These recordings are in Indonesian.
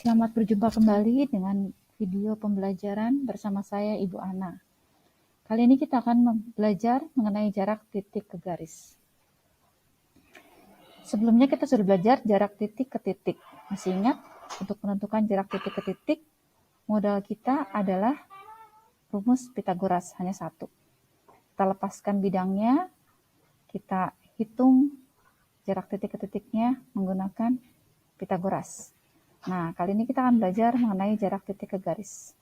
Selamat berjumpa kembali dengan video pembelajaran bersama saya Ibu Ana. Kali ini kita akan belajar mengenai jarak titik ke garis. Sebelumnya kita sudah belajar jarak titik ke titik. Masih ingat? Untuk menentukan jarak titik ke titik, modal kita adalah rumus Pythagoras, hanya satu. Kita lepaskan bidangnya, kita hitung jarak titik ke titiknya menggunakan Pythagoras. Nah, kali ini kita akan belajar mengenai jarak titik ke garis.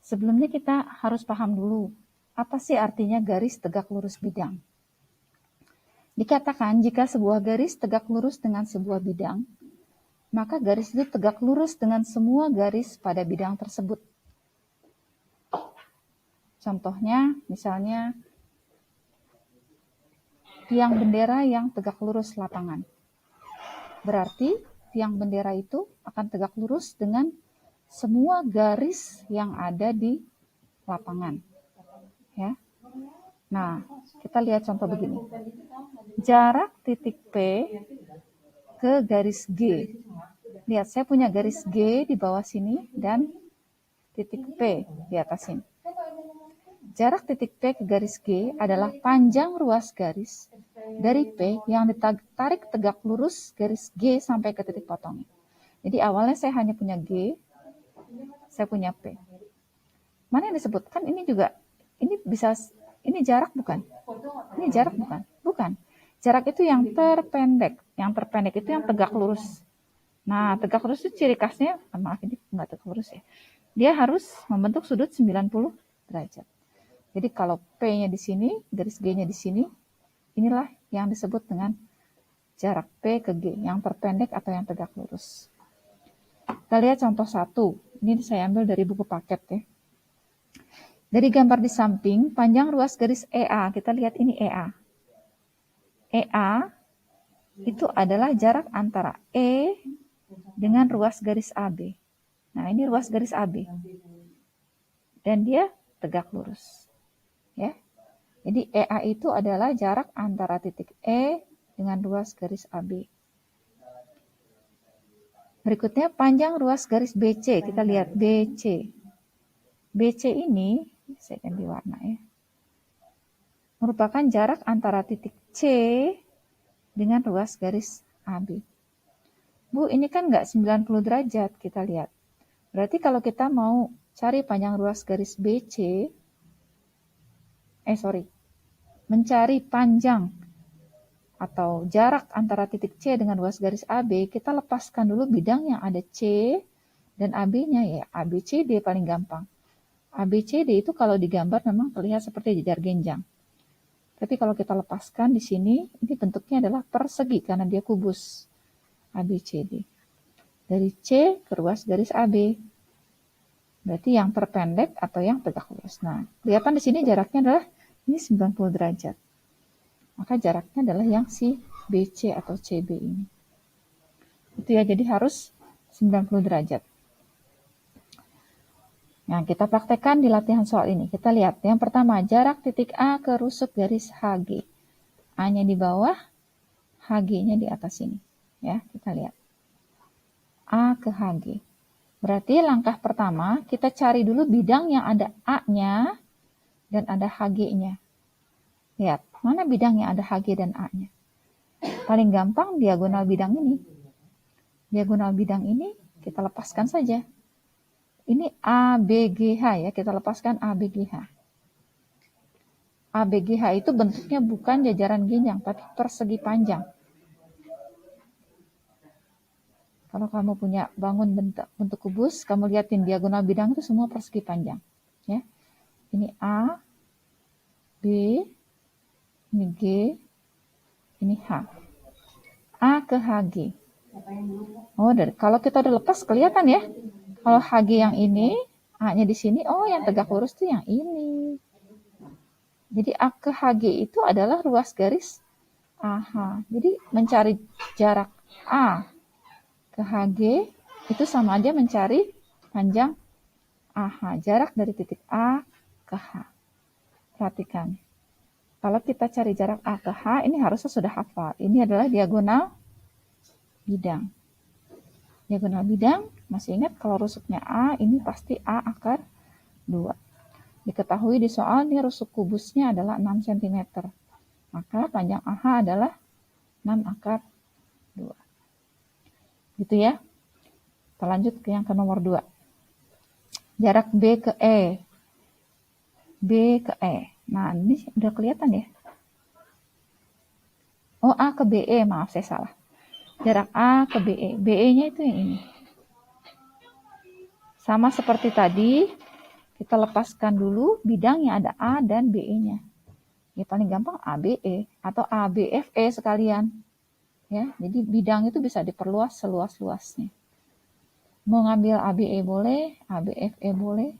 Sebelumnya kita harus paham dulu, apa sih artinya garis tegak lurus bidang? Dikatakan jika sebuah garis tegak lurus dengan sebuah bidang, maka garis itu tegak lurus dengan semua garis pada bidang tersebut. Contohnya, misalnya, tiang bendera yang tegak lurus lapangan. Berarti tiang bendera itu akan tegak lurus dengan semua garis yang ada di lapangan. Ya. Nah, kita lihat contoh begini. Jarak titik P ke garis G. Lihat, saya punya garis G di bawah sini dan titik P di atas sini. Jarak titik P ke garis G adalah panjang ruas garis dari P yang ditarik tegak lurus garis G sampai ke titik potongnya. Jadi awalnya saya hanya punya G, saya punya P. Mana yang disebutkan ini juga, ini jarak bukan? Ini jarak bukan? Bukan. Jarak itu yang terpendek. Yang terpendek itu yang tegak lurus. Nah, tegak lurus itu ciri khasnya, maaf ini enggak tegak lurus ya. Dia harus membentuk sudut 90 derajat. Jadi kalau P-nya di sini, garis G-nya di sini, inilah yang disebut dengan jarak P ke G, yang terpendek atau yang tegak lurus. Kita lihat contoh 1. Ini saya ambil dari buku paket ya. Dari gambar di samping, panjang ruas garis EA. Kita lihat ini EA. EA itu adalah jarak antara E dengan ruas garis AB. Nah, ini ruas garis AB. Dan dia tegak lurus. Ya. Jadi EA itu adalah jarak antara titik E dengan ruas garis AB. Berikutnya panjang ruas garis BC. Kita lihat BC. BC ini, saya ganti warna ya, merupakan jarak antara titik C dengan ruas garis AB. Bu, ini kan nggak 90 derajat, kita lihat. Berarti kalau kita mau cari panjang ruas garis BC, mencari panjang atau jarak antara titik C dengan ruas garis AB, kita lepaskan dulu bidang yang ada C dan AB-nya ya, ABCD paling gampang. ABCD itu kalau digambar memang terlihat seperti jejar genjang. Tapi kalau kita lepaskan di sini, ini bentuknya adalah persegi karena dia kubus. ABCD. Dari C ke ruas garis AB. Berarti yang terpendek atau yang tegak lurus. Nah, kelihatan di sini jaraknya adalah ini 90 derajat. Maka jaraknya adalah yang si BC atau CB ini. Itu ya, jadi harus 90 derajat. Nah, kita praktekkan di latihan soal ini. Kita lihat, yang pertama, jarak titik A ke rusuk garis HG. A-nya di bawah, HG-nya di atas sini. Ya, kita lihat. A ke HG. Berarti langkah pertama, kita cari dulu bidang yang ada A-nya dan ada HG-nya. Lihat, mana bidang yang ada HG dan A-nya? Paling gampang diagonal bidang ini. Diagonal bidang ini kita lepaskan saja. Ini ABGH ya, kita lepaskan ABGH. ABGH itu bentuknya bukan jajaran genjang, tapi persegi panjang. Kalau kamu punya bangun bentuk kubus, kamu lihatin diagonal bidang itu semua persegi panjang. Ya. Ini A, B, ini G, ini H. A ke HG. Oh, kalau kita udah lepas kelihatan ya. Kalau HG yang ini, A-nya di sini, oh yang tegak lurus itu yang ini. Jadi A ke HG itu adalah ruas garis AH. Jadi mencari jarak A ke HG itu sama aja mencari panjang AH. Jarak dari titik A ke H. Perhatikan. Kalau kita cari jarak A ke H, ini harusnya sudah hafal. Ini adalah diagonal bidang. Diagonal bidang, masih ingat kalau rusuknya A, ini pasti A akar 2. Diketahui di soal ini rusuk kubusnya adalah 6 cm. Maka panjang AH adalah 6 akar 2. Gitu ya. Kita lanjut ke yang ke nomor 2. Jarak B ke E. B ke E. Nah, ini udah kelihatan ya. Oh, A ke BE, maaf saya salah. Jarak A ke BE. BE-nya itu yang ini. Sama seperti tadi, kita lepaskan dulu bidang yang ada A dan BE-nya. Ya paling gampang ABE atau ABFE sekalian. Ya, jadi bidang itu bisa diperluas seluas-luasnya. Mau ngambil ABE boleh, ABFE boleh.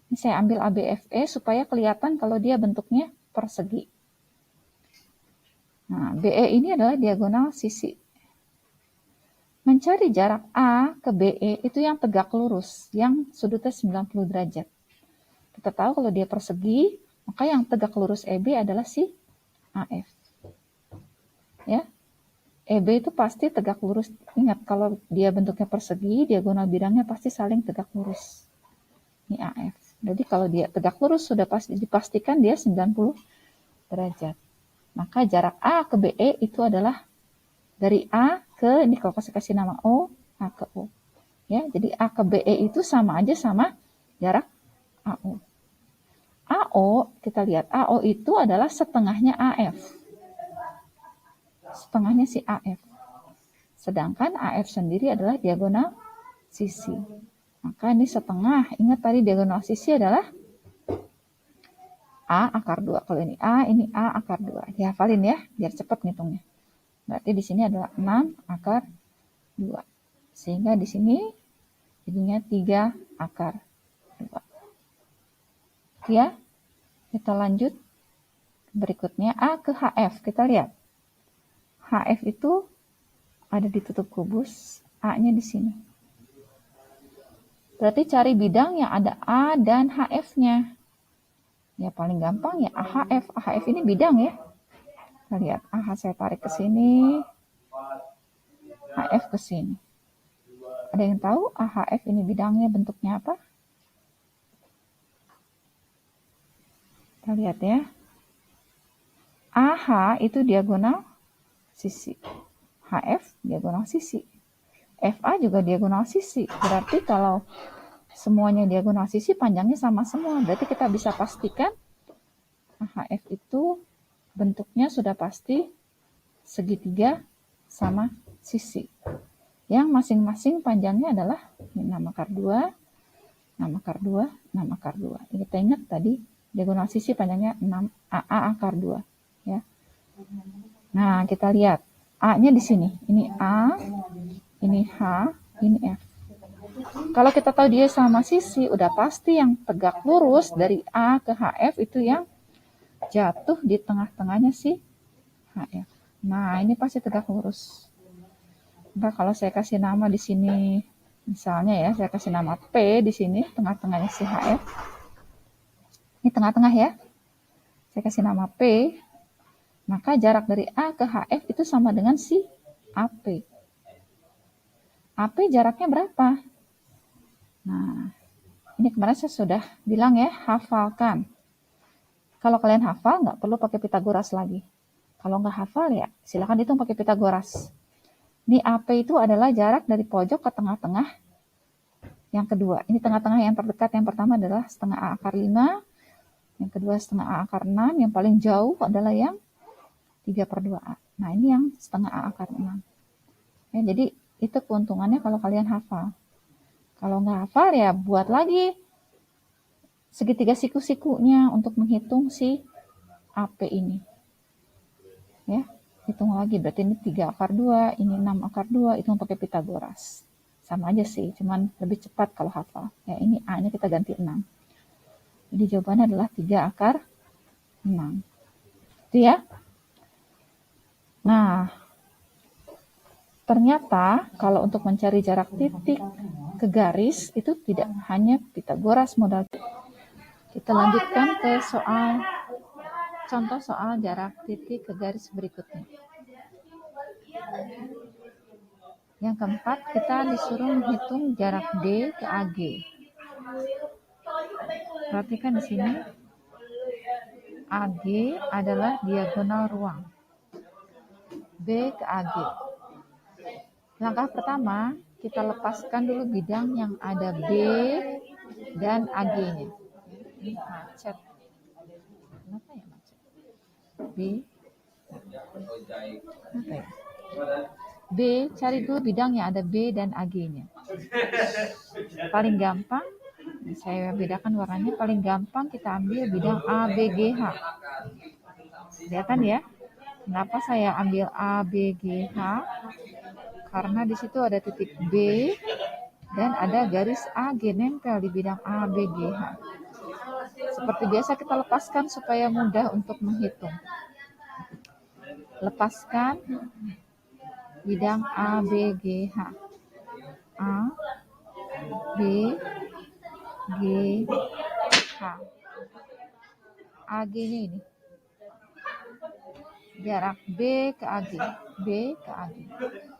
Ini saya ambil ABFE supaya kelihatan kalau dia bentuknya persegi. Nah, BE ini adalah diagonal sisi. Mencari jarak A ke BE itu yang tegak lurus, yang sudutnya 90 derajat. Kita tahu kalau dia persegi, maka yang tegak lurus EB adalah si AF. Ya, EB itu pasti tegak lurus. Ingat, kalau dia bentuknya persegi, diagonal bidangnya pasti saling tegak lurus. Ini AF. Jadi kalau dia tegak lurus, sudah pasti dipastikan dia 90 derajat. Maka jarak A ke BE itu adalah dari A ke, ini kalau kasih nama O, A ke O. Ya, jadi A ke BE itu sama aja sama jarak AO. AO, kita lihat, AO itu adalah setengahnya AF. Setengahnya si AF. Sedangkan AF sendiri adalah diagonal sisi. Maka ini setengah. Ingat tadi diagonal sisi adalah A akar 2. Kalau ini A akar 2. Dihafalin ya, biar cepat ngitungnya. Berarti di sini adalah 6 akar 2. Sehingga di sini jadinya 3 akar 2. Ya, kita lanjut. Berikutnya A ke HF. Kita lihat. HF itu ada di tutup kubus, A-nya di sini. Berarti cari bidang yang ada A dan HF-nya. Ya paling gampang ya AHF. AHF ini bidang ya. Kita lihat, AH saya tarik ke sini, HF ke sini. Ada yang tahu AHF ini bidangnya bentuknya apa? Kita lihat ya. AH itu diagonal sisi. HF diagonal sisi. FA juga diagonal sisi. Berarti kalau semuanya diagonal sisi, panjangnya sama semua. Berarti kita bisa pastikan AHF itu bentuknya sudah pasti segitiga sama sisi. Yang masing-masing panjangnya adalah 6 akar 2, 6 akar 2, 6 akar 2. Ini kita ingat tadi diagonal sisi panjangnya 6 A akar 2. Ya. Nah, kita lihat. A-nya di sini. Ini A, ini H, ini F. Kalau kita tahu dia sama sisi, udah pasti yang tegak lurus dari A ke HF itu yang jatuh di tengah-tengahnya si HF. Nah, ini pasti tegak lurus. Nah, kalau saya kasih nama di sini, misalnya ya, saya kasih nama P di sini, tengah-tengahnya si HF. Ini tengah-tengah ya. Saya kasih nama P, maka jarak dari A ke HF itu sama dengan si AP. AP jaraknya berapa? Nah, ini kemarin saya sudah bilang ya, hafalkan. Kalau kalian hafal, nggak perlu pakai Pitagoras lagi. Kalau nggak hafal ya, silakan hitung pakai Pitagoras. Ini AP itu adalah jarak dari pojok ke tengah-tengah yang kedua. Ini tengah-tengah yang terdekat. Yang pertama adalah setengah A akar 5. Yang kedua setengah A akar 6. Yang paling jauh adalah yang 3/2A. Nah, ini yang setengah A akar 6. Ya, jadi itu keuntungannya kalau kalian hafal. Kalau nggak hafal ya buat lagi segitiga siku-sikunya untuk menghitung si AP ini. Ya, hitung lagi. Berarti ini 3 akar 2, ini 6 akar 2, itu pakai Pitagoras. Sama aja sih, cuman lebih cepat kalau hafal. Ya, ini A-nya kita ganti 6. Jadi jawabannya adalah 3 akar 6. Itu ya. Nah, ternyata kalau untuk mencari jarak titik ke garis itu tidak hanya Pitagoras modal. Kita lanjutkan ke contoh soal jarak titik ke garis berikutnya. Yang keempat, kita disuruh menghitung jarak B ke AG. Perhatikan di sini, AG adalah diagonal ruang. B ke AG. Langkah pertama, kita lepaskan dulu bidang yang ada B dan AG-nya. Ini macet. Kenapa ya macet? B. Apa ya? B, cari dulu bidang yang ada B dan AG-nya. Paling gampang, saya bedakan warnanya, paling gampang kita ambil bidang A, B, G, H. Kelihatan ya? Kenapa saya ambil A, B, G, H? Karena di situ ada titik B dan ada garis AG nempel di bidang A, B, G, H. Seperti biasa kita lepaskan supaya mudah untuk menghitung. Lepaskan bidang A, B, G, H. A, B, G, H. AG-nya ini. Jarak B ke AG. B ke AG.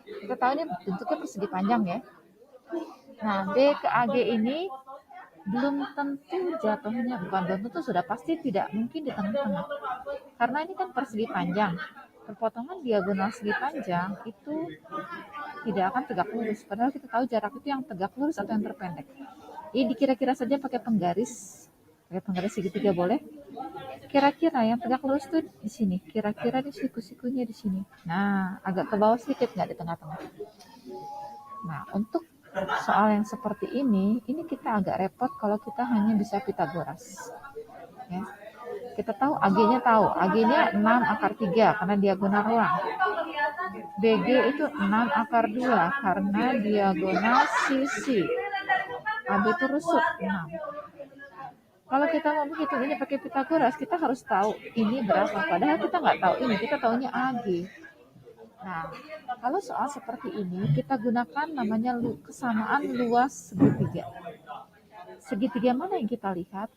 Kita tahu ini bentuknya persegi panjang ya. Nah, B ke AG ini belum tentu jatuhnya, bukan belum tentu, sudah pasti tidak mungkin di tengah-tengah. Karena ini kan persegi panjang. Perpotongan diagonal segi panjang itu tidak akan tegak lurus. Padahal kita tahu jarak itu yang tegak lurus atau yang terpendek. Ini dikira-kira saja pakai penggaris segitiga boleh. Kira-kira yang tegak lurus tuh di sini. Kira-kira di siku-sikunya di sini. Nah, agak ke bawah sedikit, nggak di tengah-tengah. Nah, untuk soal yang seperti ini kita agak repot kalau kita hanya bisa Pitagoras. Ya. Kita tahu AG-nya AG-nya 6 akar 3 karena diagonal ruang. BG itu 6 akar 2 karena diagonal sisi. AB itu rusuk 6. Kalau kita mau menghitung ini pakai Pitagoras, kita harus tahu ini berapa. Padahal kita nggak tahu ini, kita tahunya AG. Nah, kalau soal seperti ini, kita gunakan namanya kesamaan luas segitiga. Segitiga mana yang kita lihat?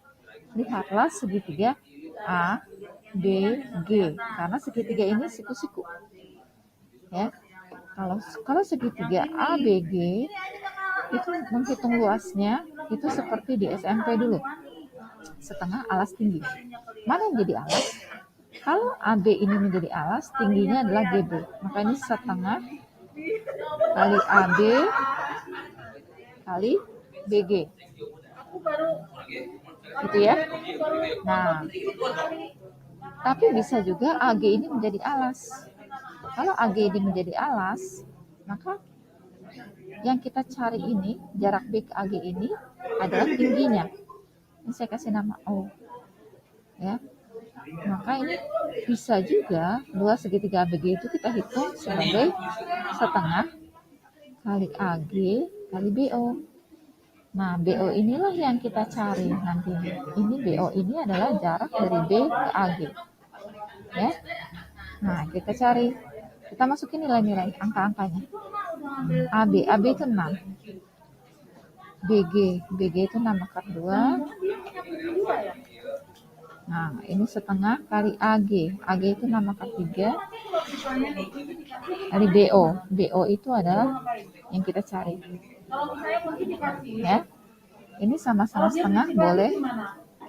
Lihatlah segitiga A, B, G. Karena segitiga ini siku-siku. Ya. Kalau segitiga A, B, G, itu menghitung luasnya, itu seperti di SMP dulu. Setengah alas tinggi. Mana yang jadi alas? Kalau AB ini menjadi alas, tingginya adalah GB. Maka ini setengah kali AB kali BG. Gitu ya. Nah, tapi bisa juga AG ini menjadi alas. Kalau AG ini menjadi alas, maka yang kita cari ini, jarak B ke AG ini adalah tingginya. Ini saya kasih nama O. Ya. Maka ini bisa juga luas segitiga ABG itu kita hitung sebagai setengah kali AG kali BO. Nah, BO inilah yang kita cari nantinya. Ini BO ini adalah jarak dari B ke AG. Ya. Nah, kita cari. Kita masukin nilai-nilai angka-angkanya. AB itu 6. BG itu 6 akar 2. Nah, ini setengah kali AG itu 6 akar 3 kali BO itu adalah yang kita cari. Ya, ini sama-sama setengah, boleh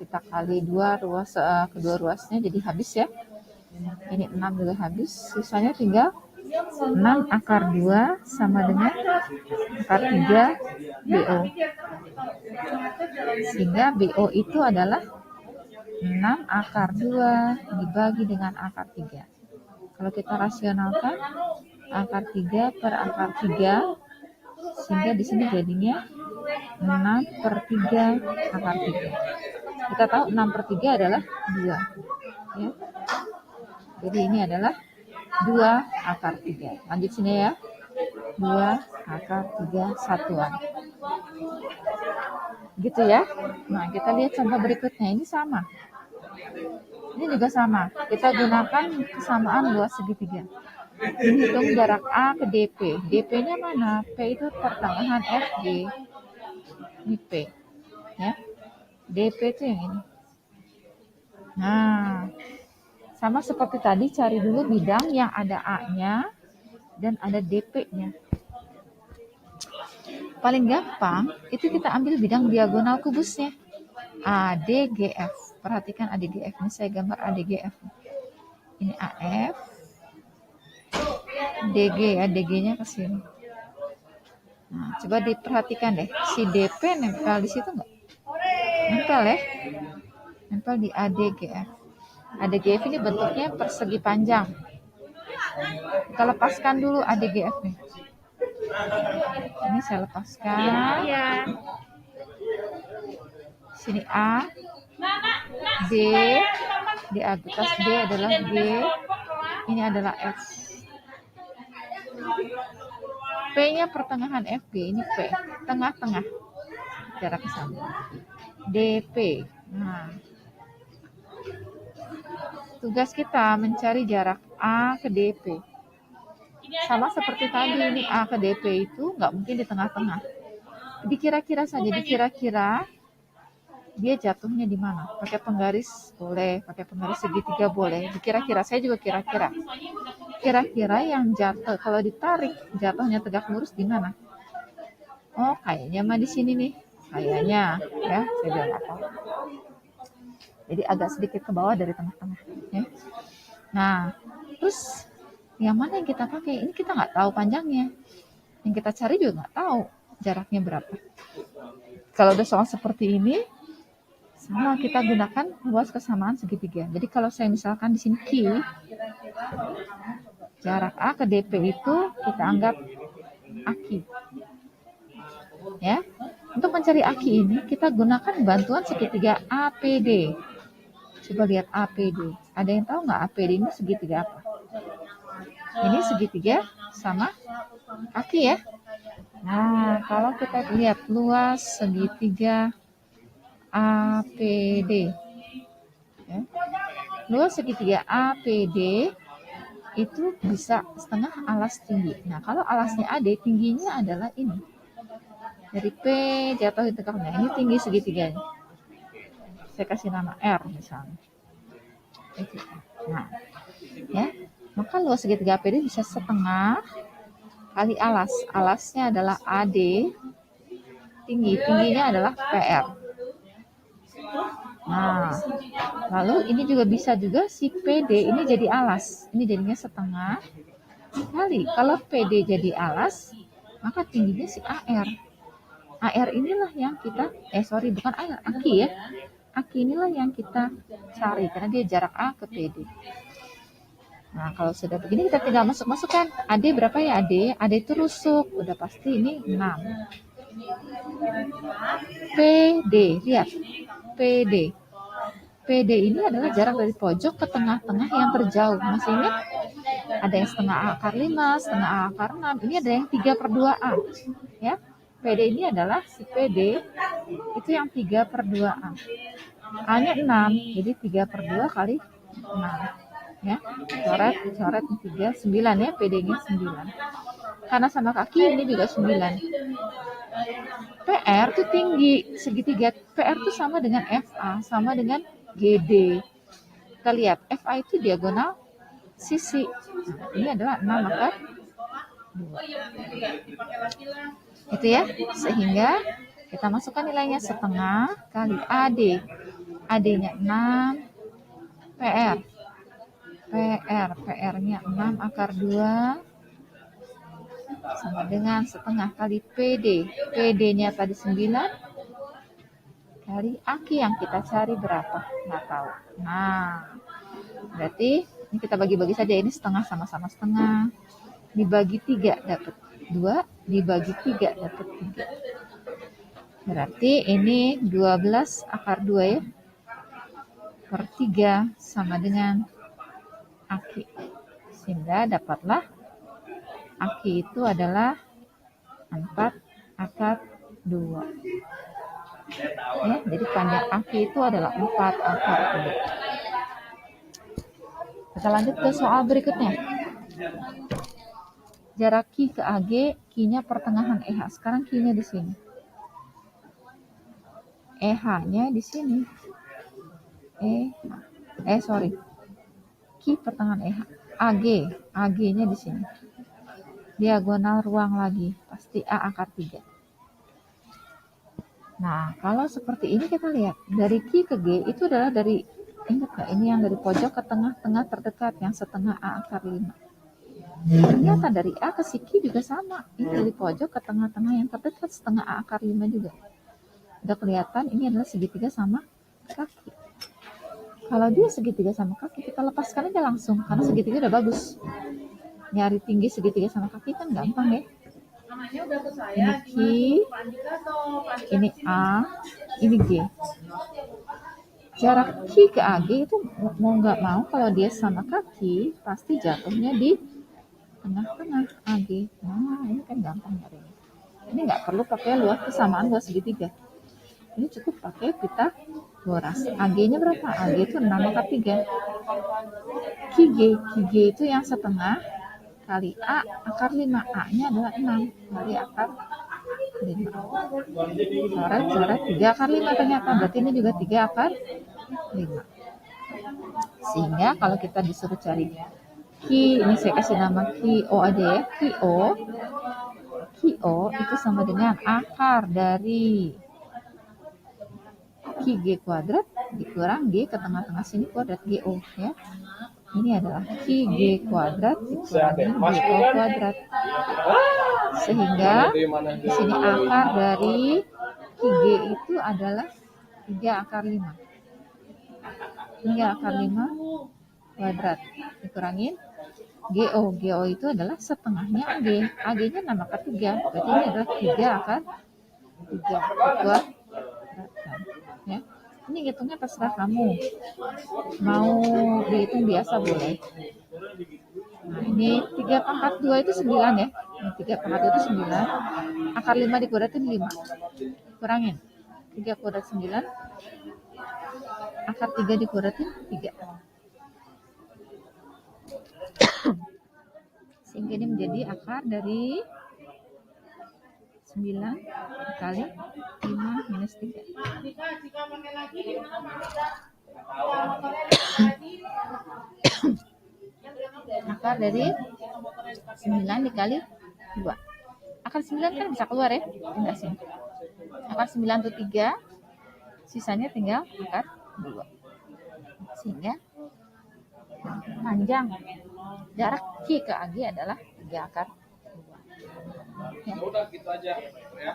kita kali 2 ruas, kedua ruasnya jadi habis ya. Ini 6 juga habis, sisanya tinggal 6 akar 2 sama dengan akar 3 BO. Sehingga BO itu adalah 6 akar 2 dibagi dengan akar 3. Kalau kita rasionalkan akar 3 per akar 3, sehingga di sini jadinya 6 per 3 akar 3. Kita tahu 6 per 3 adalah 2. Ya. Jadi ini adalah 2 akar 3. Lanjut sini ya. 2 akar 3 satuan. Gitu ya. Nah, kita lihat contoh berikutnya. Ini sama. Ini juga sama. Kita gunakan kesamaan luas segitiga. Menghitung jarak A ke DP. DP-nya mana? P itu pertengahan FG. Ini P. Ya. DP itu yang ini. Nah, sama seperti tadi, cari dulu bidang yang ada A-nya dan ada DP-nya. paling gampang itu kita ambil bidang diagonal kubusnya. ADGF. Perhatikan ADGF. Ini saya gambar ADGF. Ini AF. DG ya, DG-nya ke sini. Nah, coba diperhatikan deh. Si DP nempel di situ nggak? Nempel ya. Nempel di ADGF. ADGF ini bentuknya persegi panjang. Kita lepaskan dulu ADGF nih. Ini saya lepaskan. Sini A, D, di atas D adalah G, ini adalah F. P-nya pertengahan FG, ini P, tengah-tengah, jarak sama. DP. Nah, tugas kita mencari jarak A ke DP. Sama seperti tadi, ini A ke DP itu nggak mungkin di tengah-tengah. Dikira-kira saja, dikira-kira dia jatuhnya di mana? Pakai penggaris boleh, pakai penggaris segitiga boleh. Dikira-kira, saya juga kira-kira. Kira-kira yang jatuh, kalau ditarik jatuhnya tegak lurus di mana? Oh, kayaknya mah di sini nih. Kayaknya, ya, saya bilang apa? Jadi agak sedikit ke bawah dari tengah-tengah. Ya. Nah, terus yang mana yang kita pakai? Ini kita nggak tahu panjangnya. Yang kita cari juga nggak tahu jaraknya berapa. Kalau udah soal seperti ini, sama kita gunakan luas kesamaan segitiga. Jadi kalau saya misalkan di sini Q, jarak A ke DP itu kita anggap AQ. Ya. Untuk mencari AQ ini kita gunakan bantuan segitiga APD. Coba lihat APD. Ada yang tahu nggak APD ini segitiga apa? Ini segitiga sama kaki ya. Nah, kalau kita lihat luas segitiga APD. Ya. Luas segitiga APD itu bisa setengah alas tinggi. Nah, kalau alasnya AD, tingginya adalah ini. Dari P jatuh ke tengahnya. Ini tinggi segitiganya. Saya kasih nama R misalnya. Nah, ya. Maka luas segitiga APD bisa setengah kali alas. Alasnya adalah AD. Tingginya adalah PR. Nah, lalu ini juga bisa juga si PD ini jadi alas. Ini jadinya setengah kali. Kalau PD jadi alas, maka tingginya si AR. AR inilah yang kita, bukan AR, AQ ya. AQ inilah yang kita cari, karena dia jarak A ke PD. Nah, kalau sudah begini kita tinggal masuk-masukkan. AD berapa ya AD? AD itu rusuk, udah pasti ini 6. PD, lihat. PD. PD ini adalah jarak dari pojok ke tengah-tengah yang terjauh. Masih ingat? Ada yang setengah A akar 5, setengah A akar 6. Ini ada yang 3/2A. Ya. PD ini adalah si PD itu yang 3/2A. A-nya 6, jadi 3/2 kali 6. Ya. Coret 3, 9 ya, PD-nya 9. Karena sama kaki ini juga 9. PR itu tinggi, segitiga PR itu sama dengan FA, sama dengan GD. Kita lihat, FA itu diagonal sisi. Nah, ini adalah 6 akar 2. Itu ya, sehingga kita masukkan nilainya setengah kali AD. AD-nya 6, PR-nya 6 akar 2, sama dengan setengah kali PD. PD-nya tadi 9 kali AQ yang kita cari berapa? Nggak tahu. Nah, berarti ini kita bagi-bagi saja. Ini setengah sama-sama setengah. Dibagi 3 dapat 2. Dibagi 3 dapat 3. Berarti ini 12 akar 2 ya. Per 3 sama dengan AQ. Sehingga dapatlah AQ itu adalah 4 akar 2. Ya, jadi panjang AQ itu adalah 4 akar 2. Kita lanjut ke soal berikutnya. Jarak Q ke AG, Q-nya pertengahan EH. Sekarang Q-nya di sini. EH-nya di sini. Q pertengahan EH. AG-nya di sini. Diagonal ruang lagi, pasti A akar 3. Nah, kalau seperti ini kita lihat dari Q ke G itu adalah dari, ingat nggak, ini yang dari pojok ke tengah-tengah terdekat yang setengah A akar 5. Ternyata dari A ke si Q juga sama, ini dari pojok ke tengah-tengah yang terdekat setengah A akar 5 juga. Udah kelihatan ini adalah segitiga sama kaki. Kalau dia segitiga sama kaki, kita lepaskan aja langsung karena segitiga udah bagus. Nyari tinggi segitiga sama kaki kan gampang ya. Ini Q, ini A, ini G. Jarak Q ke AG itu mau nggak mau kalau dia sama kaki pasti jatuhnya di tengah-tengah AG. Nah, ini kan gampang nyarinya. Ini nggak perlu pakai luas kesamaan luas segitiga. Ini cukup pakai Pythagoras. AG-nya berapa? AG itu 6 akar 3. QG itu yang setengah kali A akar 5. A-nya adalah 6 kali akar 5. Coret 3 akar 5 ternyata. Berarti ini juga 3 akar 5. Sehingga kalau kita disuruh cari Q, ini saya kasih nama QO aja ya. QO itu sama dengan akar dari QG kuadrat dikurang G ke tengah-tengah sini kuadrat GO ya. Ini adalah QG kuadrat dikurangi GO kuadrat. Sehingga di sini akar dari QG itu adalah 3 akar 5. 3 akar 5 kuadrat dikurangin GO itu adalah setengahnya AG. AG-nya 6 akar 3. Berarti ini adalah 3 akar 3 kuadrat. Ya. Ini hitungnya terserah kamu. Mau dihitung biasa boleh. Nah, ini 3 pangkat 2 itu 9 ya. Ini 3 pangkat 2 itu 9. Akar 5 dikuadratin 5. Kurangin. 3 kuadrat 9. Akar 3 dikuadratin 3. Sehingga ini menjadi akar dari 9 dikali 5 minus 3. Akar dari 9 dikali 2. Akar 9 kan bisa keluar ya? Tinggal sini. Akar 9 itu 3. Sisanya tinggal akar 2. Sehingga panjang jarak Q ke AG adalah 3 akar 2. Ya. Udah gitu aja ya.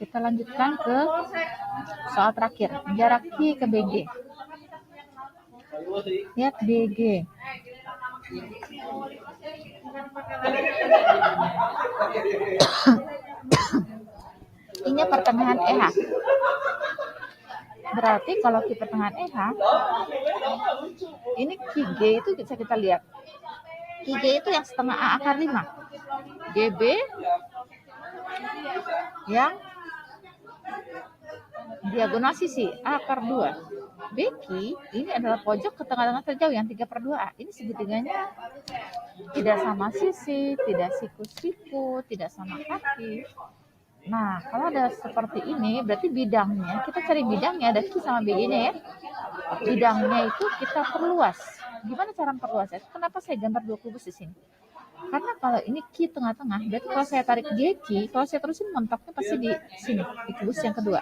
Kita lanjutkan ke soal terakhir. Jarak Q ke BG. Lihat BG. Ini pertengahan EH. Berarti kalau Q pertengahan EH, ini QG itu bisa kita lihat. QG itu yang setengah A akar 5. GB yang diagonal sisi A akar 2. BQ ini adalah pojok ke tengah-tengah terjauh yang 3/2A. Ini segitiganya tidak sama sisi, tidak siku-siku, tidak sama kaki. Nah, kalau ada seperti ini, berarti bidangnya, kita cari bidangnya, ada Q sama BG-nya ya. Bidangnya itu kita perluas. Gimana cara memperluasnya? Kenapa saya gambar 2 kubus di sini? Karena kalau ini Q tengah-tengah, berarti kalau saya tarik GQ, kalau saya terusin mentoknya pasti di sini, di kubus yang kedua.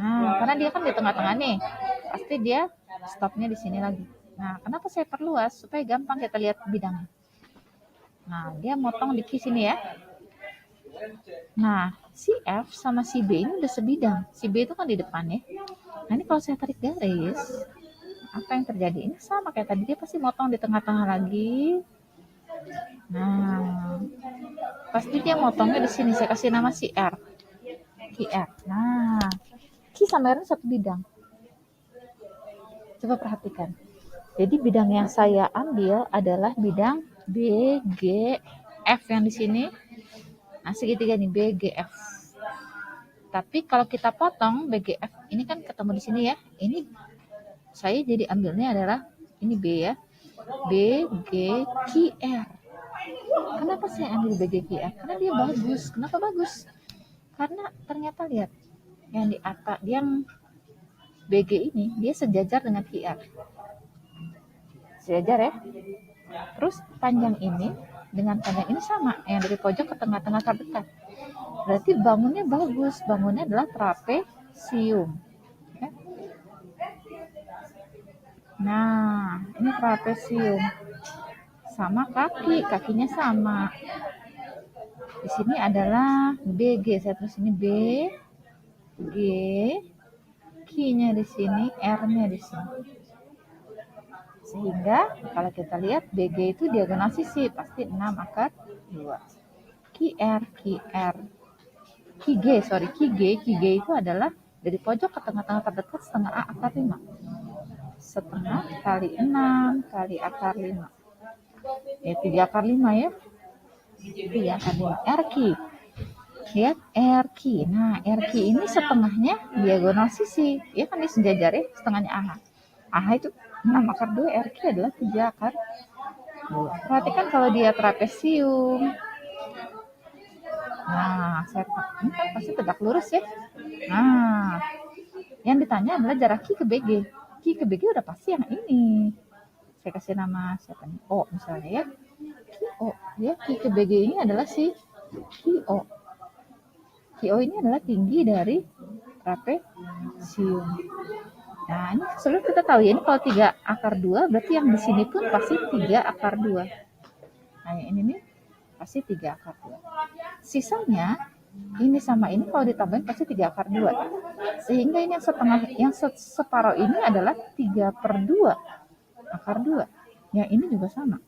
Nah, karena dia kan di tengah-tengah nih, pasti dia stopnya di sini lagi. Nah, kenapa saya perluas? Supaya gampang kita lihat bidangnya. Nah, dia motong di Q sini ya. Nah, si F sama si B ini udah sebidang. Si B itu kan di depan ya. Nah, ini kalau saya tarik garis, apa yang terjadi? Ini sama kayak tadi, dia pasti motong di tengah-tengah lagi. Nah, pasti dia motongnya di sini. Saya kasih nama si R. QR. Nah, Q sama R satu bidang. Coba perhatikan. Jadi bidang yang saya ambil adalah bidang BGF yang di sini. Nah, segitiga nih BGF. Tapi kalau kita potong BGF, ini kan ketemu di sini ya. Ini saya jadi ambilnya adalah ini B ya. BGQR. Kenapa saya ambil BGQR? Karena dia bagus. Kenapa bagus? Karena ternyata lihat yang di atas, yang BG ini dia sejajar dengan QR. Sejajar ya. Terus panjang ini dengan panjang ini sama, yang dari pojok ke tengah-tengah terdekat. Berarti bangunnya bagus, bangunnya adalah trapesium. Ya. Nah, ini trapesium. Sama kakinya sama. Di sini adalah BG, saya tulis ini B, G, Q-nya di sini, R-nya di sini. Sehingga kalau kita lihat BG itu diagonal sisi, pasti 6 akar 2. QR, QG itu adalah dari pojok ke tengah-tengah terdekat setengah A akar 5. Setengah kali 6 kali akar 5. Ya, 3 akar 5 ya. 3 akar 5. RQ. Lihat RQ. Nah, RQ ini setengahnya diagonal sisi. Ya kan, ini sejajar ya, setengahnya AH. AH itu 6 akar 2, RQ adalah 3 akar 2. Perhatikan kalau dia trapesium. Nah, ini kan pasti tegak lurus ya. Nah, yang ditanya adalah jarak Q ke BG. Q ke BG udah pasti yang ini. Saya kasih nama siapa nih? O misalnya ya. QO. Ya, Q ke BG ini adalah si QO. QO ini adalah tinggi dari trapesium. Nah, ini seluruh kita tahu ya, ini kalau 3 akar 2 berarti yang di sini pun pasti 3 akar 2. Nah, ini nih pasti 3 akar 2. Sisanya ini sama ini kalau ditambahin pasti 3 akar 2. Sehingga ini yang setengah, yang separuh ini adalah 3/2 akar 2. Yang ini juga sama.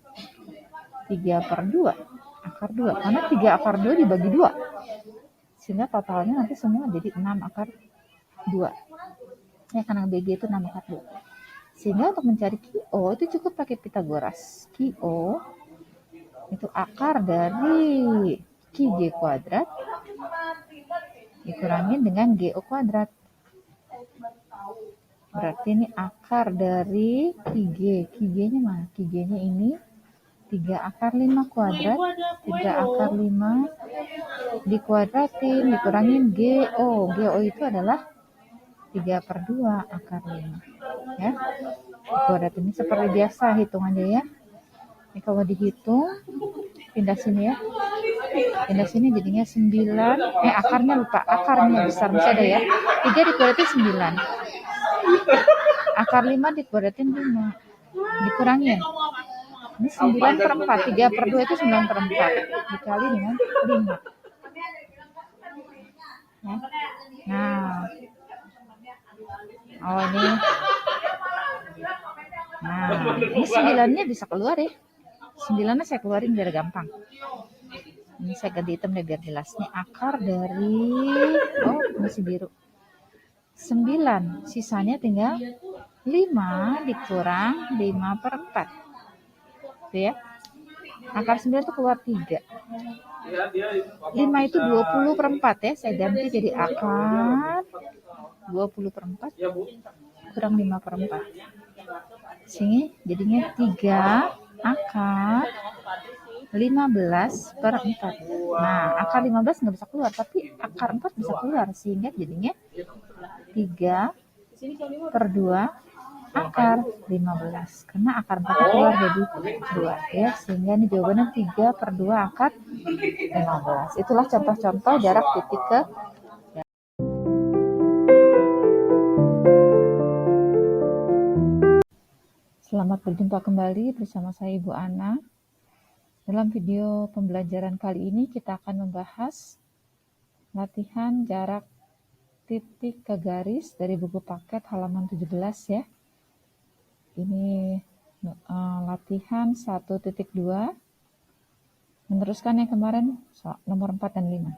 3/2 akar 2. Karena 3 akar 2 dibagi 2. Sehingga totalnya nanti semua jadi 6 akar 2. Ya, karena BG itu 6 akar 2. Sehingga untuk mencari QO itu cukup pakai Pitagoras. QO itu akar dari QG kuadrat dikurangin dengan GO kuadrat. Berarti ini akar dari QG. QG-nya mana? QG-nya ini 3 akar 5 kuadrat. 3 akar 5 dikuadratin, dikurangin GO. GO itu adalah 3/2 akar 5. Ya. Dikuadratin ini seperti biasa hitungannya ya. Ini kalau dihitung, pindah sini ya. Pindah sini jadinya 9. Akarnya lupa. Akarnya besar masih ada ya. 3 dikuadratin 9. Akar 5 dikuadratin 5. Dikurangin. Ini 9/4. 3/2 itu 9/4. Dikali dengan 5. Ya. Nah. Oh ini. Nah, ini 9-nya bisa keluar ya. 9-nya saya keluarin biar gampang. Ini saya ganti hitam deh biar jelas. Ini akar dari, masih biru. 9, sisanya tinggal 5 dikurang 5/4. Tuh ya. Akar 9 itu keluar 3. 5 itu 20/4 ya. Saya ganti jadi akar 20/4 kurang 5/4. Sini jadinya 3 akar 15/4. Nah, akar 15 nggak bisa keluar, tapi akar 4 bisa keluar. Sehingga jadinya 3/2 akar 15. Karena akar 4 keluar jadi 2. Ya, sehingga ini jawabannya 3/2 akar 15. Itulah contoh-contoh jarak titik ke. Selamat berjumpa kembali bersama saya Ibu Ana. Dalam video pembelajaran kali ini kita akan membahas latihan jarak titik ke garis dari buku paket halaman 17 ya. Ini latihan 1.2. Meneruskan yang kemarin soal nomor 4 dan 5.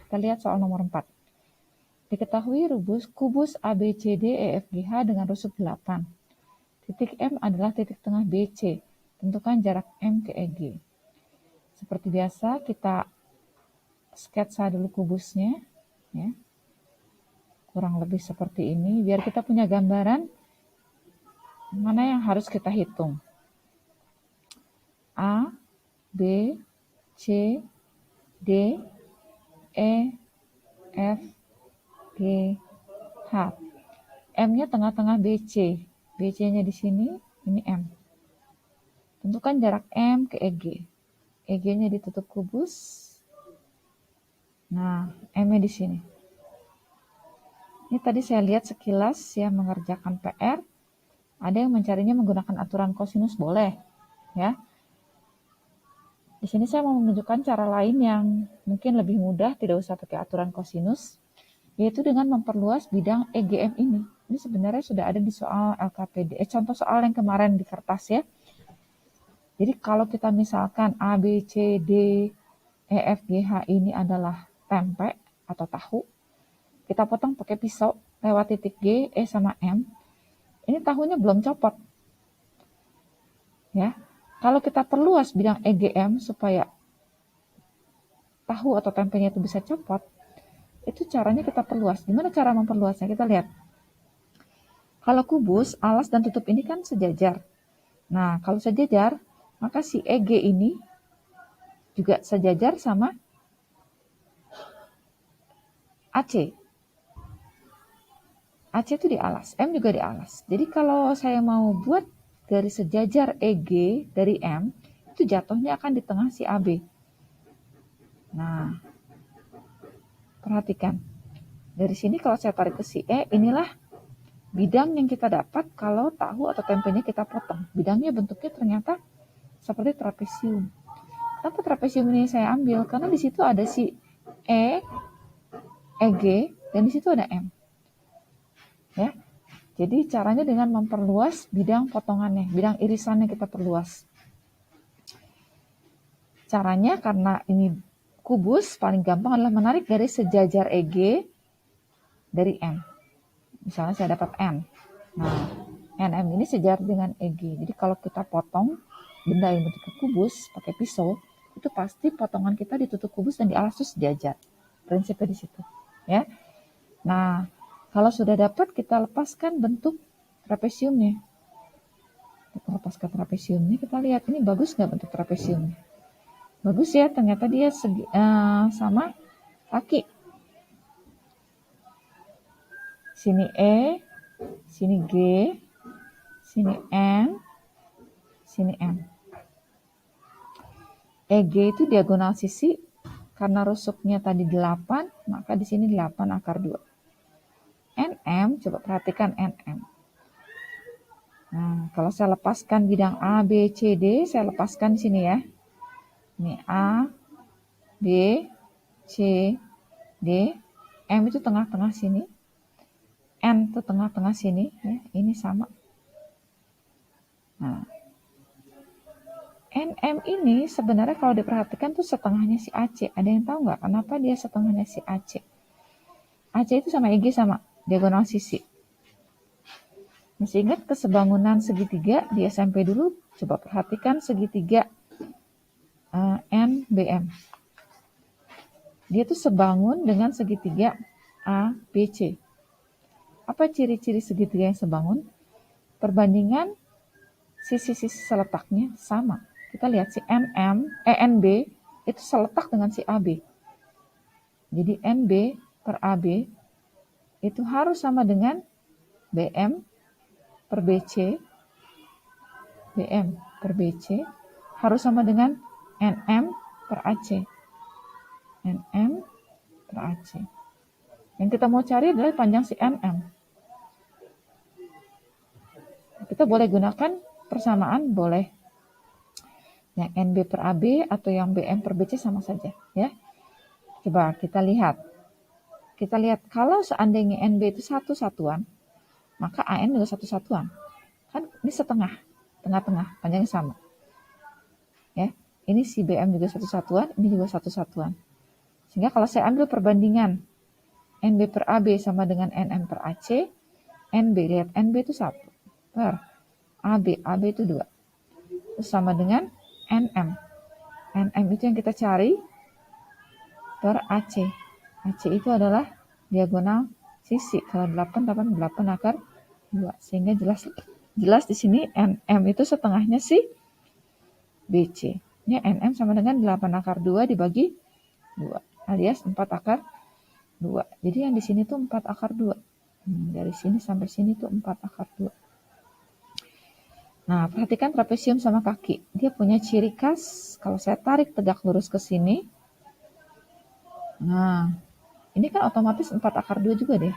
Kita lihat soal nomor 4. Diketahui kubus ABCDEFGH dengan rusuk 8. Titik M adalah titik tengah BC. Tentukan jarak M ke EG. Seperti biasa, kita sketsa dulu kubusnya. Ya. Kurang lebih seperti ini. Biar kita punya gambaran mana yang harus kita hitung. A, B, C, D, E, F, G, H. M-nya tengah-tengah BC. BC-nya di sini, ini M. Tentukan jarak M ke EG. EG-nya ditutup kubus. Nah, M-nya di sini. Ini tadi saya lihat sekilas ya mengerjakan PR. Ada yang mencarinya menggunakan aturan kosinus, boleh ya. Di sini saya mau menunjukkan cara lain yang mungkin lebih mudah, tidak usah pakai aturan kosinus, yaitu dengan memperluas bidang EGM ini. Ini sebenarnya sudah ada di soal LKPD, contoh soal yang kemarin di kertas ya. Jadi kalau kita misalkan A, B, C, D, E, F, G, H ini adalah tempe atau tahu, kita potong pakai pisau lewat titik G, E sama M. Ini tahunya belum copot. Ya. Kalau kita perluas bidang EGM supaya tahu atau tempenya itu bisa copot, itu caranya kita perluas. Gimana cara memperluasnya? Kita lihat. Kalau kubus, alas dan tutup ini kan sejajar. Nah, kalau sejajar, maka si EG ini juga sejajar sama AC. AC itu di alas, M juga di alas. Jadi kalau saya mau buat garis sejajar EG dari M, itu jatuhnya akan di tengah si AB. Nah, perhatikan. Dari sini kalau saya tarik ke si E, inilah bidang yang kita dapat kalau tahu atau tempenya kita potong. Bidangnya bentuknya ternyata seperti trapesium. Kenapa trapesium ini saya ambil? Karena di situ ada si E, EG, dan di situ ada M. Ya, jadi caranya dengan memperluas bidang potongannya, bidang irisannya kita perluas. Caranya karena ini kubus, paling gampang adalah menarik garis sejajar EG dari M. Misalnya saya dapat N. Nah, NM ini sejajar dengan EG. Jadi kalau kita potong benda yang bentuknya kubus pakai pisau, itu pasti potongan kita ditutup kubus dan di alas itu sejajar. Prinsipnya di situ, ya. Nah, kalau sudah dapat, kita lepaskan bentuk trapesiumnya. Kita lepaskan trapesiumnya, kita lihat ini bagus nggak bentuk trapesiumnya. Bagus ya, ternyata dia sama kaki. Sini E, sini G, sini N, sini M. EG itu diagonal sisi, karena rusuknya tadi 8, maka di sini 8 akar 2. NM, coba perhatikan NM. Nah, kalau saya lepaskan bidang A, B, C, D, saya lepaskan di sini ya. Ini A, B, C, D, M itu tengah-tengah sini. N itu tengah-tengah sini. Ya, ini sama. Nah, NM ini sebenarnya kalau diperhatikan tuh setengahnya si AC. Ada yang tahu nggak kenapa dia setengahnya si AC? AC itu sama EG sama, diagonal sisi. Masih ingat kesebangunan segitiga di SMP dulu? Coba perhatikan segitiga NBM. Dia tuh sebangun dengan segitiga ABC. Apa ciri-ciri segitiga yang sebangun? Perbandingan sisi-sisi seletaknya sama. Kita lihat si NB itu seletak dengan si AB. Jadi NB per AB itu harus sama dengan BM per BC. BM per BC harus sama dengan NM per AC. NM per AC. Yang kita mau cari adalah panjang si NM. Kita boleh gunakan persamaan, boleh. Yang NB per AB atau yang BM per BC sama saja. Ya. Coba kita lihat. Kita lihat kalau seandainya NB itu satu satuan, maka AN juga satu satuan. Kan ini setengah, tengah-tengah, panjangnya sama. Ya, ini si BM juga satu satuan, ini juga satu satuan. Sehingga kalau saya ambil perbandingan NB per AB sama dengan NM per AC, NB, lihat NB itu 1 per AB, AB itu 2. Terus sama dengan NM. NM itu yang kita cari per AC. AC itu adalah diagonal sisi. Kalau 8 akar 2. Sehingga jelas di sini NM itu setengahnya si BC. Ini NM sama dengan 8 akar 2 dibagi 2. Alias 4 akar 2. Jadi yang di sini tuh 4 akar 2. Dari sini sampai sini tuh 4 akar 2. Nah, perhatikan trapesium sama kaki. Dia punya ciri khas, kalau saya tarik tegak lurus ke sini, nah, ini kan otomatis 4 akar 2 juga deh.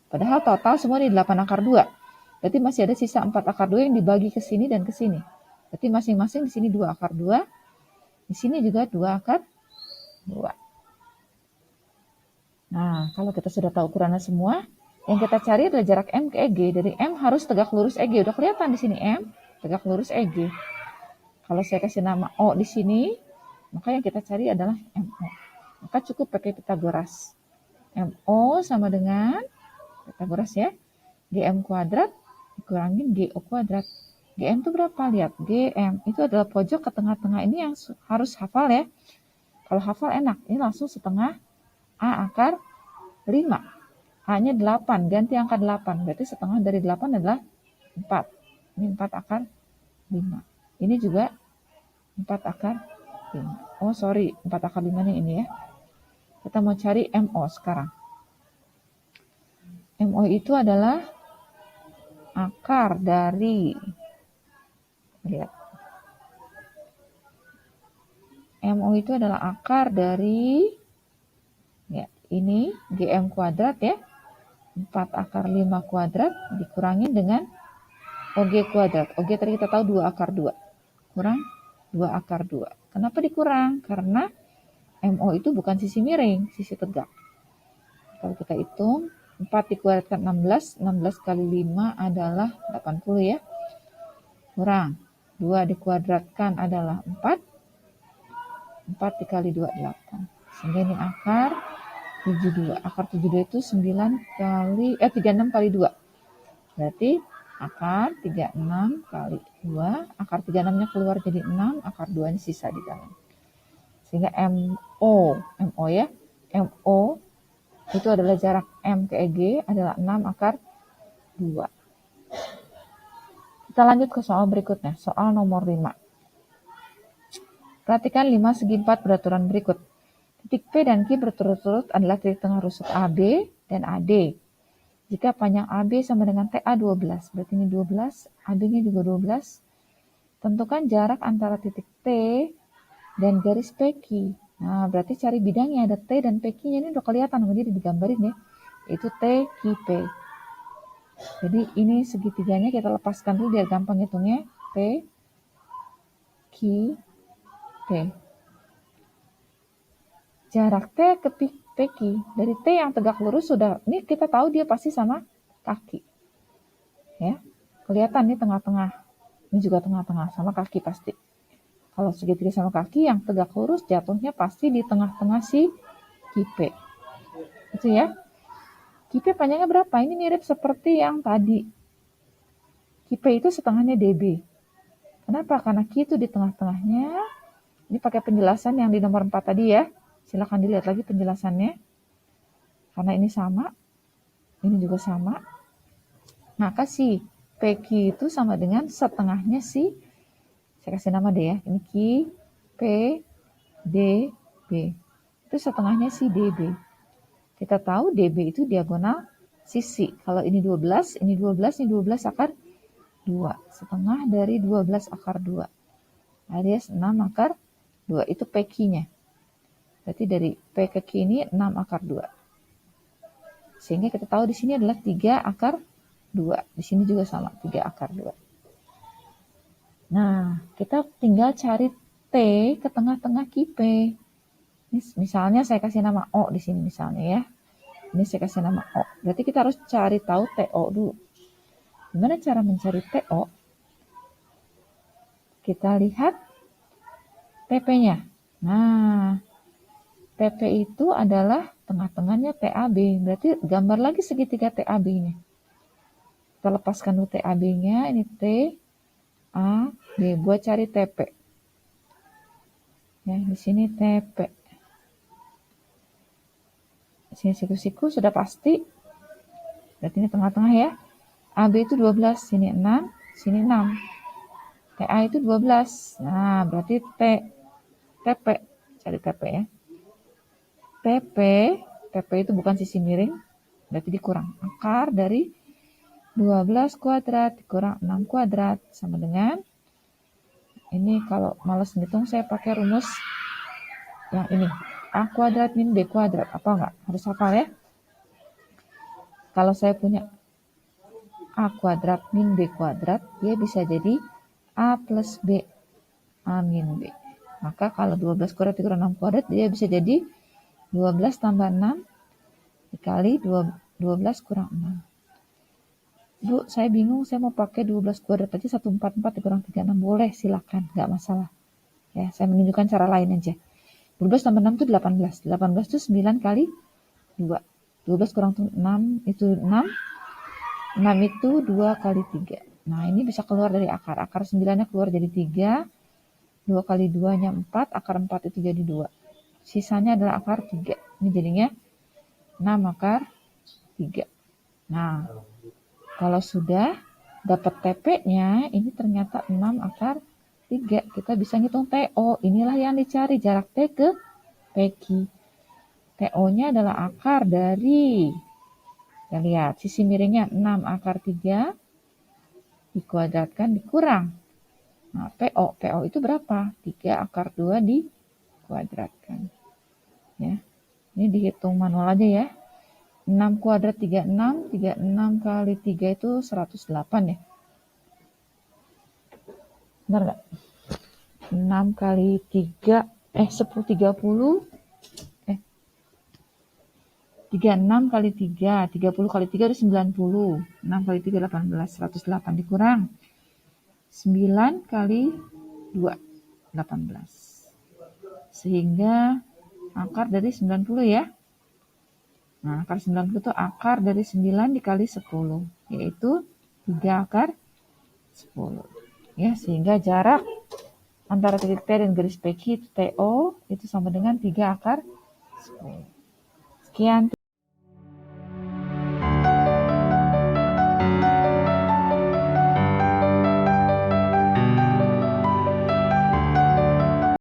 Padahal total semua di 8 akar 2. Berarti masih ada sisa 4 akar 2 yang dibagi ke sini dan ke sini. Berarti masing-masing di sini 2 akar 2, di sini juga 2 akar 2. Nah, kalau kita sudah tahu ukurannya semua, yang kita cari adalah jarak M ke EG. Dari M harus tegak lurus EG. Udah kelihatan di sini M, tegak lurus EG. Kalau saya kasih nama O di sini, maka yang kita cari adalah MO. Maka cukup pakai Pitagoras. MO sama dengan Pitagoras ya. GM kuadrat dikurangin GO kuadrat. GM itu berapa? Lihat. GM itu adalah pojok ke tengah-tengah. Ini yang harus hafal ya. Kalau hafal enak. Ini langsung setengah A akar 5. A-nya 8. Ganti angka 8. Berarti setengah dari 8 adalah 4. Ini 4 akar 5. Ini juga 4 akar 5. Oh sorry, 4 akar 5-nya ini ya. Kita mau cari MO sekarang. MO itu adalah akar dari, lihat. MO itu adalah akar dari, ya, ini GM kuadrat ya. 4 akar 5 kuadrat dikurangin dengan OG kuadrat. OG tadi kita tahu 2 akar 2. Kurang 2 akar 2. Kenapa dikurang? Karena MO itu bukan sisi miring, sisi tegak. Kalau kita hitung, 4 dikuadratkan 16, 16 kali 5 adalah 80 ya. Kurang, 2 dikuadratkan adalah 4, 4 dikali 2, 8. Sehingga ini akar 72. Akar 72 itu 36 kali 2. Berarti akar 36 kali 2, akar 36-nya keluar jadi 6, akar 2-nya sisa di dalam. Sehingga MO ya, MO itu adalah jarak M ke EG adalah 6 akar 2. Kita lanjut ke soal berikutnya, soal nomor 5. Perhatikan 5 segi 4 beraturan berikut. Titik P dan Q berturut-turut adalah titik tengah rusuk AB dan AD. Jika panjang AB sama dengan TA 12, berarti ini 12, AB-nya juga 12. Tentukan jarak antara titik T dan garis PQ. Nah, berarti cari bidangnya, ada T dan PQ-nya, ini udah kelihatan, jadi digambarin ya. Itu T, Q, P. Jadi ini segitiganya kita lepaskan dulu biar gampang hitungnya. P, Q, P. Jarak T ke PQ, dari T yang tegak lurus sudah, ini kita tahu dia pasti sama kaki. Ya, kelihatan nih tengah-tengah. Ini juga tengah-tengah, sama kaki pasti. Kalau segitiga sama kaki yang tegak lurus jatuhnya pasti di tengah-tengah si QP. Itu ya. QP panjangnya berapa? Ini mirip seperti yang tadi. QP itu setengahnya DB. Kenapa? Karena Q itu di tengah-tengahnya. Ini pakai penjelasan yang di nomor 4 tadi ya. Silahkan dilihat lagi penjelasannya. Karena ini sama. Ini juga sama. Maka si PQ itu sama dengan setengahnya si, saya kasih nama deh ya. Ini Q, P, D, B. Itu setengahnya si DB. Kita tahu DB itu diagonal sisi. Kalau ini 12, ini 12, ini 12 akar 2. Setengah dari 12 akar 2. Alias 6 akar 2. Itu PQ-nya. Berarti dari P ke Q ini 6 akar 2. Sehingga kita tahu di sini adalah 3 akar 2. Di sini juga sama, 3 akar 2. Nah, kita tinggal cari T ke tengah-tengah QP. Misalnya saya kasih nama O di sini misalnya ya. Ini saya kasih nama O. Berarti kita harus cari tahu TO dulu. Gimana cara mencari TO? Kita lihat TP-nya. Nah, TP itu adalah tengah-tengahnya TAB. Berarti gambar lagi segitiga TAB-nya. Kita lepaskan dulu TAB-nya. Ini T, A, B. Buat cari TP. Ya, di sini TP. Sini siku-siku sudah pasti. Berarti ini tengah-tengah ya. AB itu 12, sini 6, sini 6. TA itu 12. Nah, berarti TP. Cari TP ya. TP itu bukan sisi miring, berarti dikurang. Akar dari 12 kuadrat dikurang 6 kuadrat sama dengan, ini kalau males ngitung saya pakai rumus yang ini, A kuadrat min B kuadrat. Apa enggak? Harus hafal ya. Kalau saya punya A kuadrat min B kuadrat, dia bisa jadi A plus B, A min B. Maka kalau 12 kuadrat dikurang 6 kuadrat, dia bisa jadi 12 tambah 6 dikali 12 kurang 6. Bu, saya bingung, saya mau pakai 12 kuadrat aja 144 dikurang 36. Boleh, silakan, nggak masalah. Ya, saya menunjukkan cara lain aja. 12 tambah 6 itu 18. 18 itu 9 kali 2. 12 kurang 6 itu 6. 6 itu 2 kali 3. Nah, ini bisa keluar dari akar. Akar 9-nya keluar jadi 3. 2 kali 2-nya 4. Akar 4 itu jadi 2. Sisanya adalah akar 3. Ini jadinya 6 akar 3. Nah, kalau sudah dapat TP-nya, ini ternyata 6 akar 3. Kita bisa ngitung TO. Inilah yang dicari, jarak T ke PQ. TO-nya adalah akar dari, kita lihat, sisi miringnya 6 akar 3 dikuadratkan dikurang. Nah, PO itu berapa? 3 akar 2 dikuadratkan. Ya. Ini dihitung manual aja ya. 6 kuadrat 36, 36 kali 3 itu 108 ya. Benar nggak? 6 kali 3, 10, 30, 36 kali 3, 30 kali 3 itu 90, 6 kali 3, 18, 108 dikurang 9 kali 2, 18. Sehingga akar dari 90 ya. Nah, akar 90 itu akar dari 9 dikali 10, yaitu 3 akar 10. Ya, sehingga jarak antara titik T dan garis PQ itu TO itu sama dengan 3 akar 10. Sekian.